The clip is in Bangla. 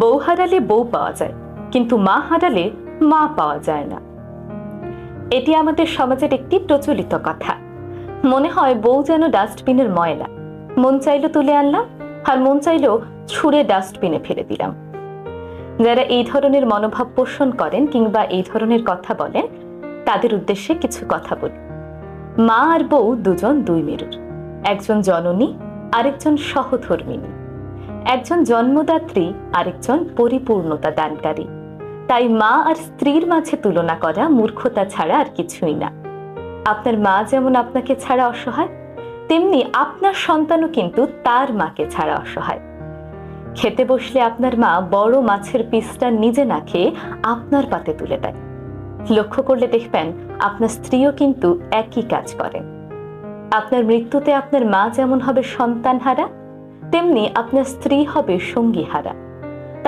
বউ হারালে বউ পাওয়া যায়, কিন্তু মা হারালে মা পাওয়া যায় না। এটি আমাদের সমাজের একটি প্রচলিত কথা। মনে হয় বউ যেন ডাস্টবিনের ময়লা, মন চাইলো তুলে আনলাম, আর মন চাইলো ছুঁড়ে ডাস্টবিনে ফেলে দিলাম। যারা এই ধরনের মনোভাব পোষণ করেন কিংবা এই ধরনের কথা বলেন, তাদের উদ্দেশ্যে কিছু কথা বলি। মা আর বউ দুজন দুই মেরুর, একজন জননী, আরেকজন সহধর্মিণী, একজন জন্মদাত্রী, আরেকজন পরিপূর্ণতা দানকারী। তাই মা আর স্ত্রীর মাঝে তুলনা করা মূর্খতা ছাড়া আর কিছুই না। আপনার মা যেমন আপনাকে ছাড়া অসহায়, তেমনি আপনার সন্তানও কিন্তু তার মাকে ছাড়া অসহায়। খেতে বসলে আপনার মা বড় মাছের পিসটা নিজে না খেয়ে আপনার পাতে তুলে দেয়। লক্ষ্য করলে দেখবেন আপনার স্ত্রীও কিন্তু একই কাজ করেন। আপনার মৃত্যুতে আপনার মা যেমন হবে সন্তান হারা, তেমনি আপনার স্ত্রী হবে সঙ্গী হারা।